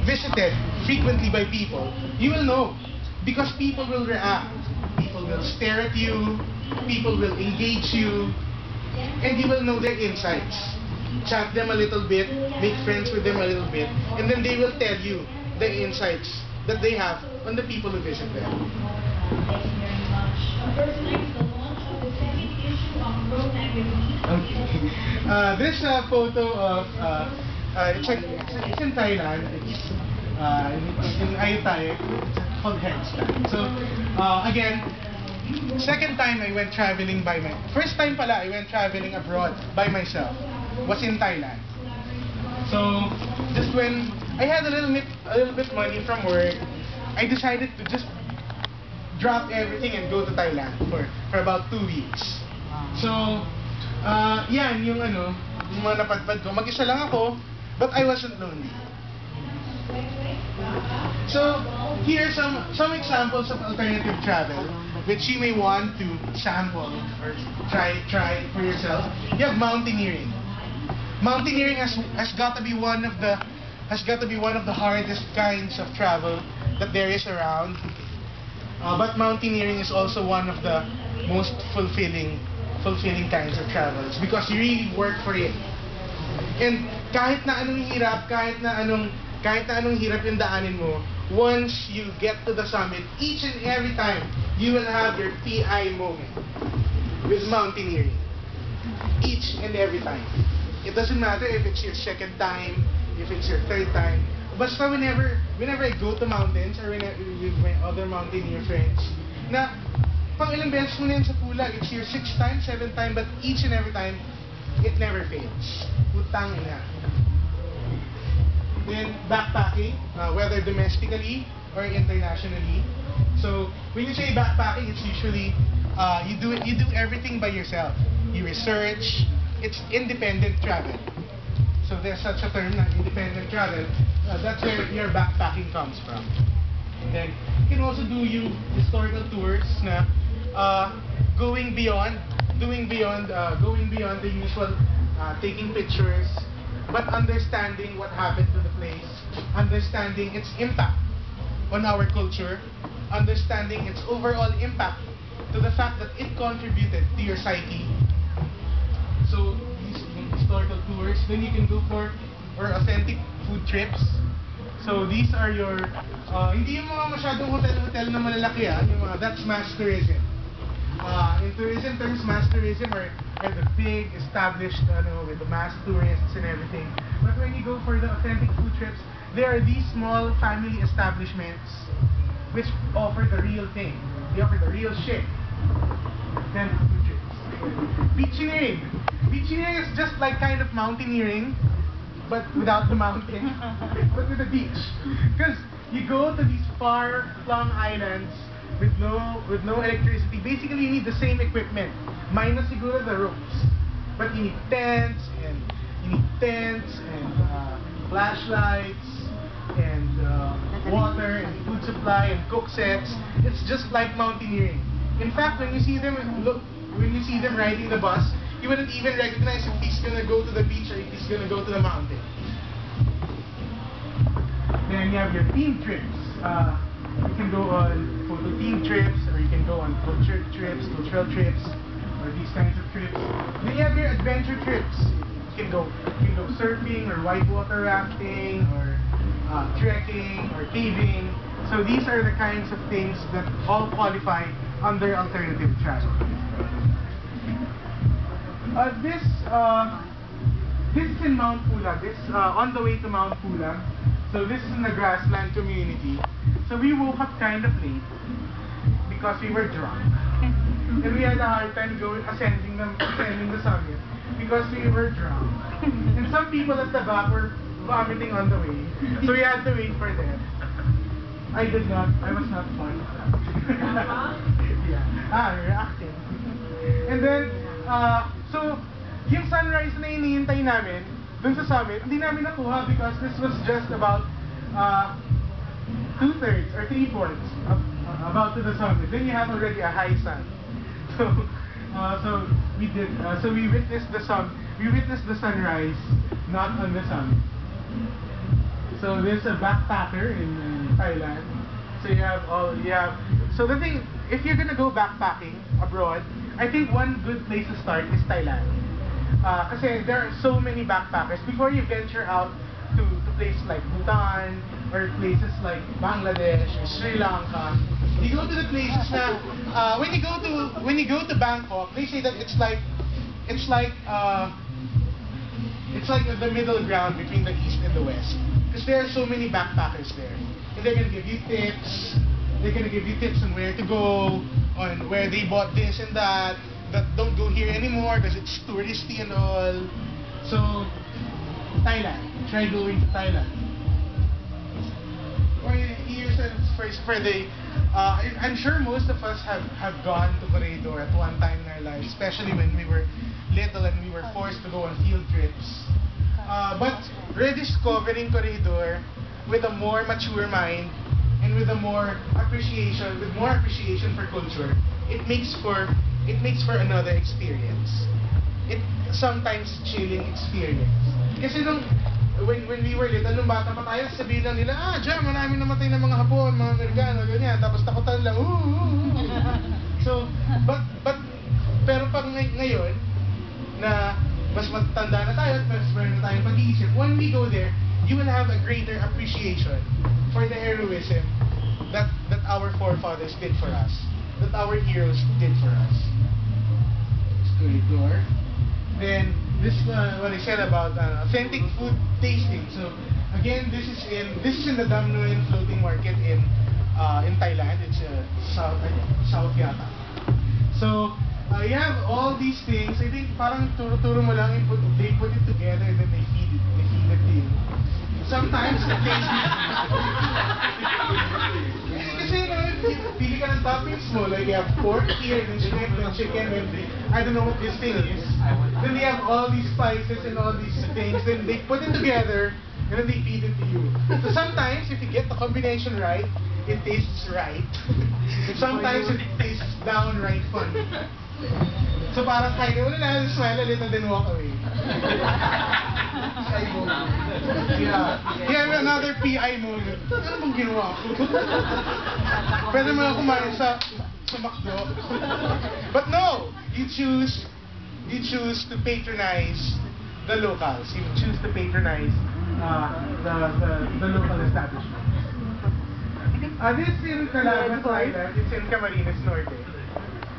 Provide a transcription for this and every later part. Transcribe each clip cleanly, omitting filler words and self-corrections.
visited frequently by people, you will know. Because people will react. People will stare at you. People will engage you. And you will know their insights. Chat them a little bit, make friends with them a little bit, and then they will tell you the insights that they have on the people who visit them. Thank you very much. Personally, the launch of the second issue of Pro Magazine. Okay. This photo of it's in Thailand. It's in Ayutthaya. It's called Headstand. So again, second time I went traveling by my first time pala I went traveling abroad by myself was in Thailand. So just when I had a little bit money from work, I decided to just drop everything and go to Thailand for about 2 weeks. So yan yung yung mga napadpad ko. Mag-isa lang ako, but I wasn't lonely. So here are some examples of alternative travel which you may want to sample or try for yourself. You have mountaineering. Mountaineering has got to be one of the hardest kinds of travel that there is around. But mountaineering is also one of the most fulfilling kinds of travels because you really work for it. And kahit na anong hirap, kahit na anong hirap yung daanin mo, once you get to the summit, each and every time, you will have your PI moment with mountaineering. Each and every time. It doesn't matter if it's your second time, if it's your third time. Basta whenever I go to mountains or whenever with my other mountaineer friends, na pang ilang beses mo na yan sa Pulag, it's your 6th time, 7th time, but each and every time, it never fails. Utang ina. Then backpacking, whether domestically or internationally. So when you say backpacking, it's usually you do everything by yourself. You research. It's independent travel. So there's such a term, independent travel. That's where your backpacking comes from. And then you can also do historical tours, na going beyond the usual taking pictures, but understanding what happened to the place, understanding its impact on our culture, understanding its overall impact to the fact that it contributed to your psyche. So these historical tours, then you can go for authentic food trips. So these are your hindi yung mga masyadong hotel na malalaki yung mga that's mass tourism. In tourism terms, mass tourism are the big established with the mass tourists and everything. But when you go for the authentic food trips, there are these small family establishments which offer the real thing. They offer the real shit. Authentic food trips. Beaching. Beaching is just like kind of mountaineering, but without the mountain, but with the beach. Because you go to these far-flung islands with no electricity. Basically, you need the same equipment, minus siguro the ropes. But you need tents and flashlights and water and food supply and cook sets. It's just like mountaineering. In fact, when you see them riding the bus, you wouldn't even recognize if he's gonna go to the beach or if he's gonna go to the mountain. Then you have your team trips. You can go on photo team trips, or you can go on cultural trips, or these kinds of trips. Then you have your adventure trips. You can go surfing or whitewater rafting or trekking or caving. So these are the kinds of things that all qualify under alternative travel. This is in Mount Pulag. This on the way to Mount Pulag. So this is in the grassland community. So we woke up kind of late because we were drunk, and we had a hard time ascending the summit because we were drunk. And some people at the back were vomiting on the way, so we had to wait for them. I did not. I was not part of that. Yeah. Reacting. And then, so, yung sunrise na hinihintay namin dun sa summit, hindi namin nakuha because this was just about 2/3 or 3/4 about to the summit. Then you have already a high sun. So we witnessed the sunrise, not on the summit. So there's a backpacker in Thailand. So so the thing, if you're gonna go backpacking abroad, I think one good place to start is Thailand. Kasi there are so many backpackers. Before you venture out to places like Bhutan or places like Bangladesh or Sri Lanka, you go to the places na when you go to Bangkok, they say that it's like the middle ground between the east and the west, because there are so many backpackers there, and they're gonna give you tips. They're gonna give you tips on where to go, on where they bought this and that don't go here anymore because it's touristy and all. So Thailand, try going to Thailand. Or here's for the I'm sure most of us have gone to Corridor at one time in our lives, especially when we were little and we were forced to go on field trips. But rediscovering Corridor with a more mature mind and with more appreciation for culture, it makes for another experience. It sometimes chilling experience. Kasi when we were little, nung bata pa tayo, sabihin lang nila, dyan, maraming namatay ng mga Hapon, mga Amerikano, ganyan, tapos takutan lang, So, pero pag ngayon, na mas matanda na tayo at mas meron na tayong pag-iisip, when we go there, you will have a greater appreciation for the heroism that our forefathers did for us, that our heroes did for us. Corridor. Then this what I said about authentic food tasting. So again, this is in the Dam Nguyen floating market in Thailand. It's south yata. So you have all these things. I think parang turo mo lang, they put it together and then they feed it to you. Sometimes it tastes kasi pili ka ng toppings mo, like you have pork here, then shrimp, then chicken, and I don't know what this thing is. Then they have all these spices and all these things, then they put it together, and then they feed it to you. So sometimes, if you get the combination right, it tastes right. Sometimes it tastes downright fun. So parang kain mo na, smile a little, then walk away. Yeah. You have another PI moment. Ano bang ginawa ko? Pwede mo lang kumain sa McDo. But no! You choose to patronize the locals. You choose to patronize the local establishment. This is in Calabac Island. It's in Camarines Norte.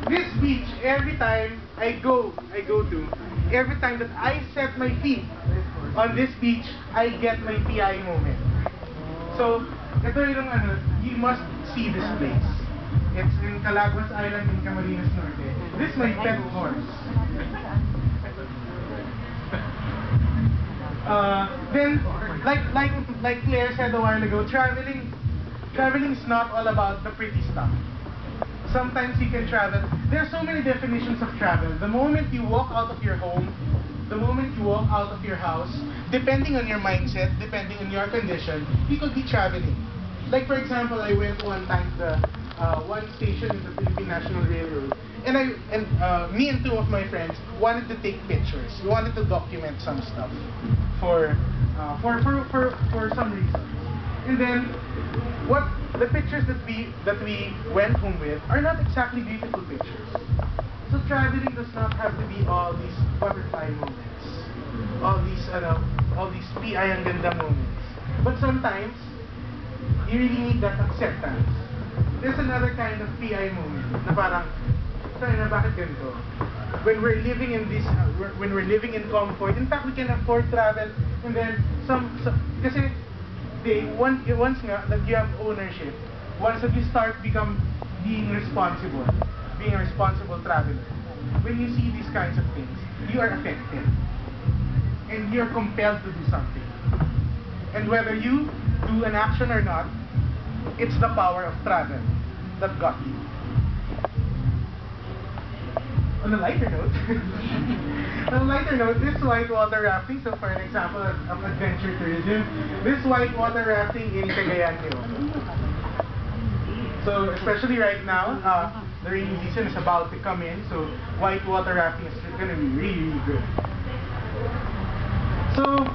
This beach, every time I go to, every time that I set my feet on this beach, I get my PI moment. So, ito yung you must see this place. It's in Calabac Island in Camarines Norte. This is my pet horse. Then, like Claire said a while ago, traveling is not all about the pretty stuff. Sometimes you can travel. There are so many definitions of travel. The moment you walk out of your home, the moment you walk out of your house, depending on your mindset, depending on your condition, you could be traveling. Like for example, I went one time to one station in the Philippine National Railroad, and me and two of my friends wanted to take pictures. We wanted to document some stuff for some reason. And then the pictures that we went home with are not exactly beautiful pictures. So traveling does not have to be all these butterfly moments, all these PI ang ganda moments. But sometimes you really need that acceptance. There's another kind of PI moment na parang, na bakit ganito? When we're living in this, when we're living in comfort, in fact we can afford travel, and then kasi once that you have ownership, once that you start being a responsible traveler, when you see these kinds of things, you are affected and you're compelled to do something. And whether you do an action or not, it's the power of travel that got you. On a lighter note, this whitewater rafting, so for an example of adventure tourism, this whitewater rafting in Cagayan Hill. So especially right now, the rainy season is about to come in, so whitewater rafting is going to be really, really good. So